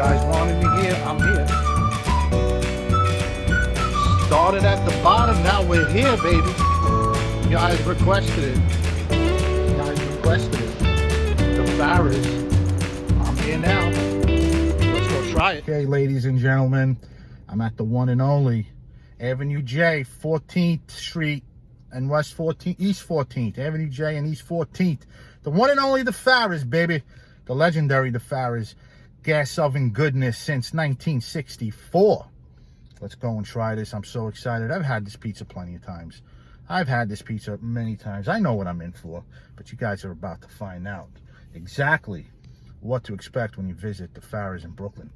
guys wanted me here, I'm here. Started at the bottom, now we're here, baby. You guys requested it. The Faras. I'm here now. Let's go try it. Okay, ladies and gentlemen, I'm at the one and only Avenue J, 14th Street and East 14th. Avenue J and East 14th. The one and only the Faras, baby. The legendary the Faras. Gas oven goodness since 1964. Let's go and try this. I'm so excited. I've had this pizza plenty of times. I've had this pizza many times. I know what I'm in for, but you guys are about to find out exactly what to expect when you visit the Faras in Brooklyn.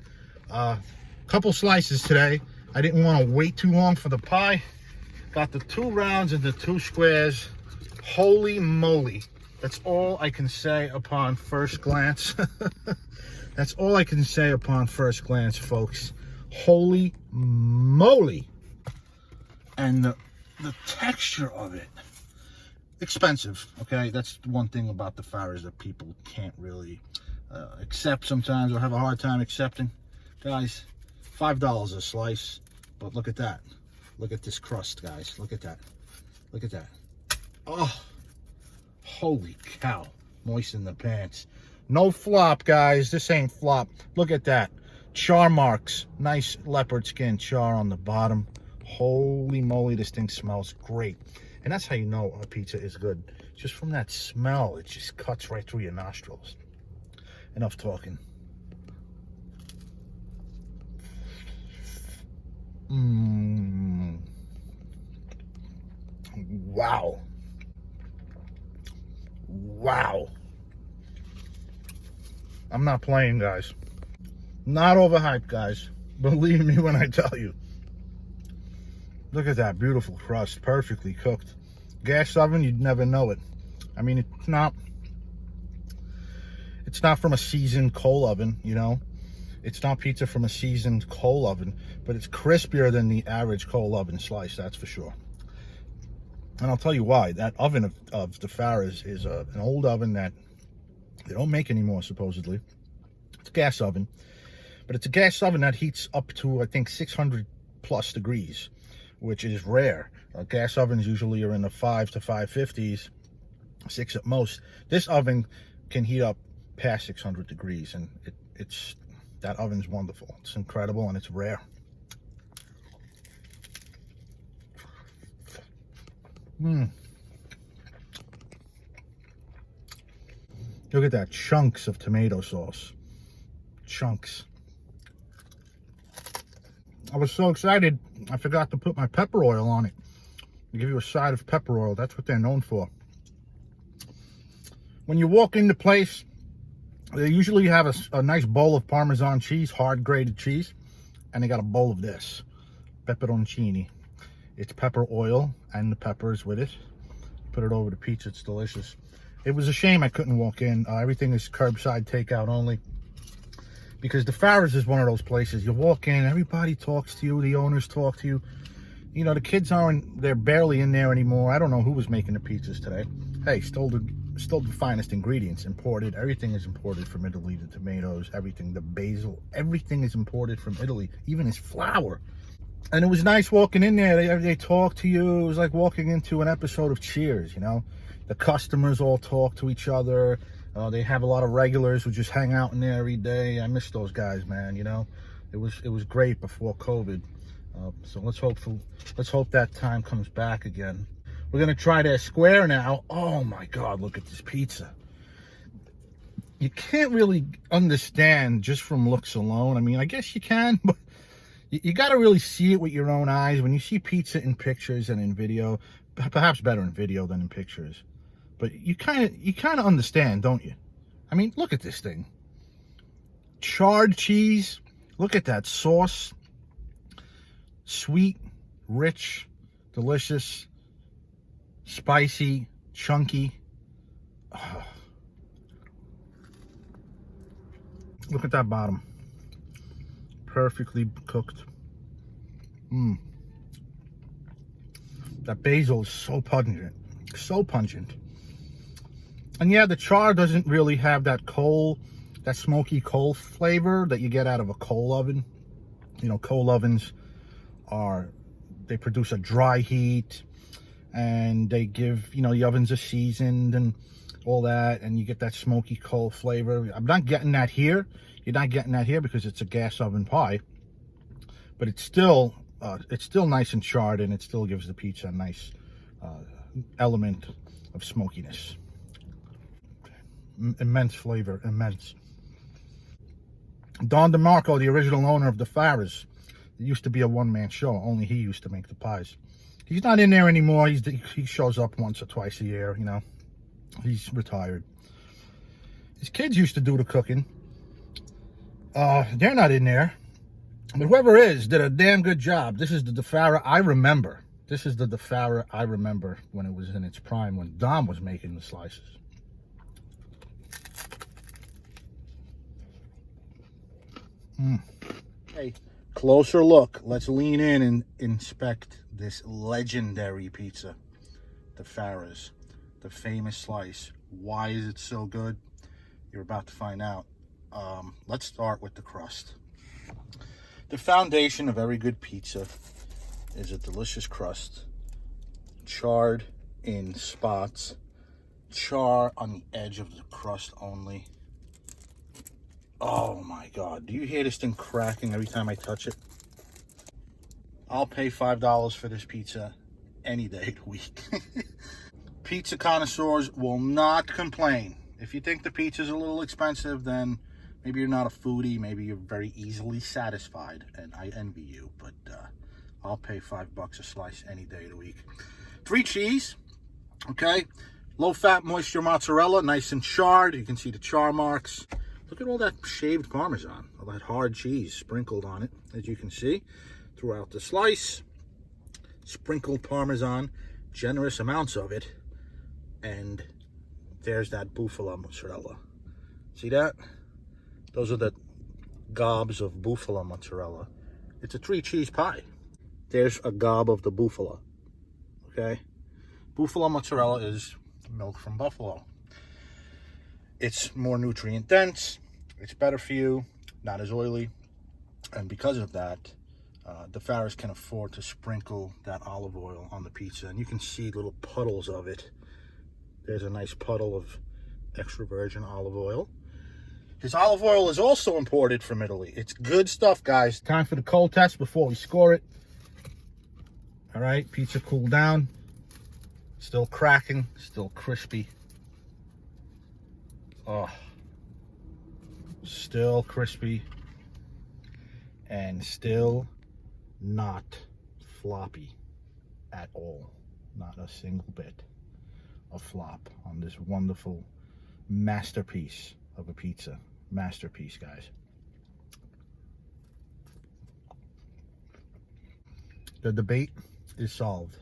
Couple slices today. I didn't want to wait too long for the pie. Got the 2 rounds and the 2 squares. Holy moly. That's all I can say upon first glance. That's all I can say upon first glance, folks. Holy moly. And the texture of it. Expensive, okay? That's one thing about the Faras that people can't really accept sometimes or have a hard time accepting. Guys, $5 a slice. But look at that. Look at this crust, guys. Look at that. Look at that. Oh, holy cow. Moisten the pants. No flop, guys. This ain't flop. Look at that. Char marks. Nice leopard skin char on the bottom. Holy moly, this thing smells great. And that's how you know a pizza is good. Just from that smell, it just cuts right through your nostrils. Enough talking. Wow. Wow. I'm not playing, guys. Not overhyped, guys. Believe me when I tell you. Look at that beautiful crust, perfectly cooked. Gas oven, you'd never know it. I mean, it's not from a seasoned coal oven, you know. It's not pizza from a seasoned coal oven, but it's crispier than the average coal oven slice, that's for sure. And I'll tell you why. That oven of the Faras is an old oven that they don't make anymore, supposedly. It's a gas oven, but it's a gas oven that heats up to, I think, 600 plus degrees, which is rare. Gas ovens usually are in the 5 to 550s, 6 at most. This oven can heat up past 600 degrees, and that oven's wonderful. It's incredible, and it's rare. Look at that, chunks of tomato sauce. Chunks. I was so excited, I forgot to put my pepper oil on it. They give you a side of pepper oil. That's what they're known for. When you walk into place, they usually have a nice bowl of Parmesan cheese, hard grated cheese, and they got a bowl of this, pepperoncini. It's pepper oil and the peppers with it. Put it over the pizza, it's delicious. It was a shame I couldn't walk in. Everything is curbside takeout only. Because the Faras is one of those places. You walk in, everybody talks to you, the owners talk to you. You know, the kids they're barely in there anymore. I don't know who was making the pizzas today. Hey, still the finest ingredients, imported. Everything is imported from Italy. The tomatoes, everything, the basil, everything is imported from Italy. Even his flour. And it was nice walking in there. They talk to you. It was like walking into an episode of Cheers, you know. The customers all talk to each other. They have a lot of regulars who just hang out in there every day. I miss those guys, man, you know. It was great before COVID. So let's hope that time comes back again. We're going to try their square now. Oh, my God, look at this pizza. You can't really understand just from looks alone. I mean, I guess you can, but you got to really see it with your own eyes. When you see pizza in pictures and in video, perhaps better in video than in pictures, but you kind of understand, don't you? I mean, look at this thing. Charred cheese. Look at that sauce. Sweet, rich, delicious, spicy, chunky. Oh. Look at that bottom. Perfectly cooked. That basil is so pungent. So pungent. And yeah, the char doesn't really have that coal that smoky coal flavor that you get out of a coal oven. You know, coal ovens they produce a dry heat, and they give, you know, the ovens are seasoned and all that, and you get that smoky coal flavor. I'm not getting that here. You're not getting that here because it's a gas oven pie, but it's still nice and charred, and it still gives the pizza a nice element of smokiness. Immense flavor, immense. Don DeMarco, the original owner of the Faras, it used to be a one-man show. Only he used to make the pies. He's not in there anymore. He shows up once or twice a year, you know. He's retired. His kids used to do the cooking. They're not in there. But whoever is did a damn good job. This is the difara I remember. This is the difara I remember when it was in its prime, when Dom was making the slices. Hey, closer look. Let's lean in and inspect this legendary pizza, the Fara's, the famous slice. Why is it so good? You're about to find out. Let's start with the crust. The foundation of every good pizza is a delicious crust, charred in spots, char on the edge of the crust only. Oh my God, do you hear this thing cracking every time I touch it? I'll pay $5 for this pizza any day of the week. Pizza connoisseurs will not complain. If you think the pizza's a little expensive, then maybe you're not a foodie, maybe you're very easily satisfied, and I envy you, but I'll pay $5 a slice any day of the week. 3 cheese, okay? Low-fat moisture mozzarella, nice and charred. You can see the char marks. Look at all that shaved Parmesan, all that hard cheese sprinkled on it, as you can see, throughout the slice. Sprinkled Parmesan, generous amounts of it, and there's that bufala mozzarella. See that? Those are the gobs of bufala mozzarella. It's a 3-cheese pie. There's a gob of the bufala, okay? Bufala mozzarella is milk from buffalo. It's more nutrient dense, it's better for you, not as oily, and because of that, the Faras can afford to sprinkle that olive oil on the pizza, and you can see little puddles of it. There's a nice puddle of extra virgin olive oil. His olive oil is also imported from Italy. It's good stuff, guys. Time for the cold test before we score it. All right, pizza cooled down, still cracking, still crispy. Oh, still crispy and still not floppy at all. Not a single bit of flop on this wonderful masterpiece of a pizza. Masterpiece, guys. The debate is solved.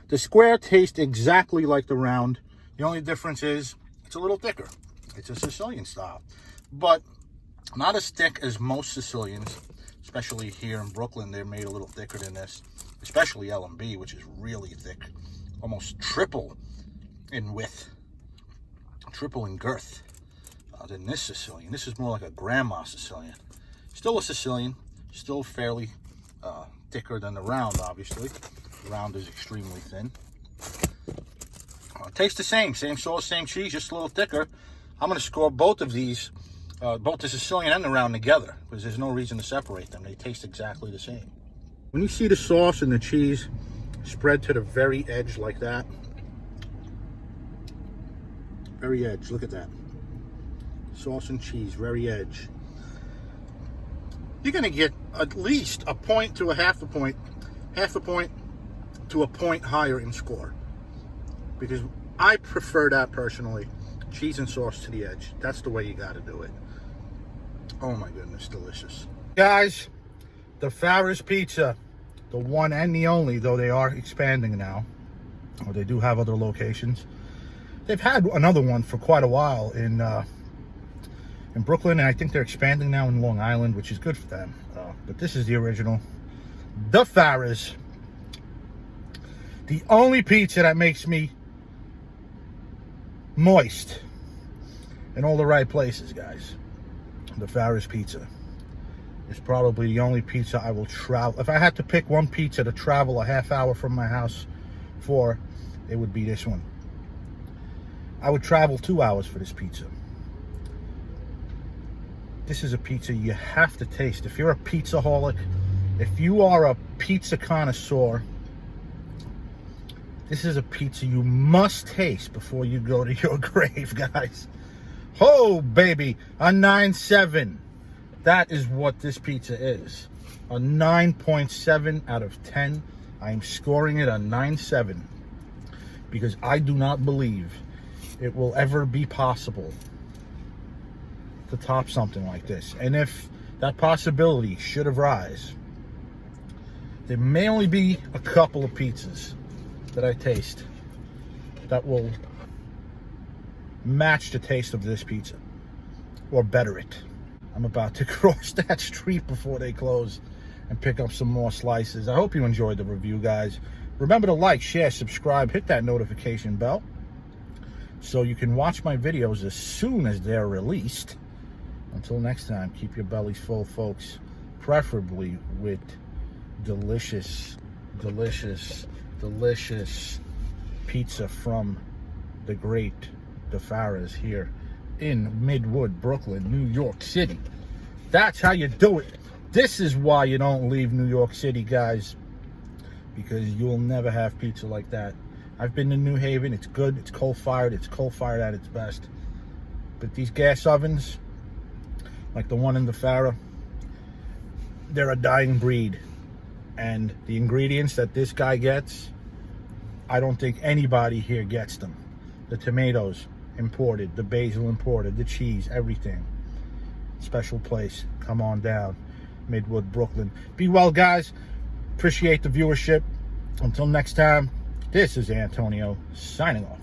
The square tastes exactly like the round. The only difference is it's a little thicker. It's a Sicilian style, but not as thick as most Sicilians, especially here in Brooklyn. They're made a little thicker than this, especially L&B, which is really thick, almost triple in width, triple in girth than this Sicilian. This is more like a grandma Sicilian. Still a Sicilian, still fairly thicker than the round, obviously. The round is extremely thin. Tastes the same sauce, same cheese, just a little thicker. I'm going to score both of these, both the Sicilian and the round together, because there's no reason to separate them. They taste exactly the same. When you see the sauce and the cheese spread to the very edge like that, very edge, look at that. Sauce and cheese, very edge. You're going to get at least a point to a half a point to a point higher in score, because I prefer that personally. Cheese and sauce to the edge. That's the way you got to do it. Oh my goodness, delicious. Guys, the Fara's Pizza, the one and the only, though they are expanding now, or they do have other locations. They've had another one for quite a while in Brooklyn, and I think they're expanding now in Long Island, which is good for them. But this is the original, the Fara's. The only pizza that makes me moist in all the right places, guys. the Fara's pizza is probably the only pizza I will travel. If I had to pick one pizza to travel a half hour from my house for, it would be this one. I would travel 2 hours for this pizza. This is a pizza you have to taste. If you're a pizzaholic, if you are a pizza connoisseur, this is a pizza you must taste before you go to your grave, guys. Oh, baby, a 9.7. That is what this pizza is. A 9.7 out of 10. I am scoring it a 9.7 because I do not believe it will ever be possible to top something like this. And if that possibility should arise, there may only be a couple of pizzas that I taste that will match the taste of this pizza or better it. I'm about to cross that street before they close and pick up some more slices. I hope you enjoyed the review, guys. Remember to like, share, subscribe, hit that notification bell so you can watch my videos as soon as they're released. Until next time, keep your bellies full, folks, preferably with delicious, delicious, delicious pizza from the great Defaras here in Midwood, Brooklyn, New York City. That's how you do it. This is why you don't leave New York City, guys, because you'll never have pizza like that. I've been to New Haven. It's good. It's coal-fired. It's coal-fired at its best. But these gas ovens, like the one in the Fara, they're a dying breed. And the ingredients that this guy gets, I don't think anybody here gets them. The tomatoes imported, the basil imported, the cheese, everything. Special place. Come on down. Midwood, Brooklyn. Be well, guys. Appreciate the viewership. Until next time, this is Antonio signing off.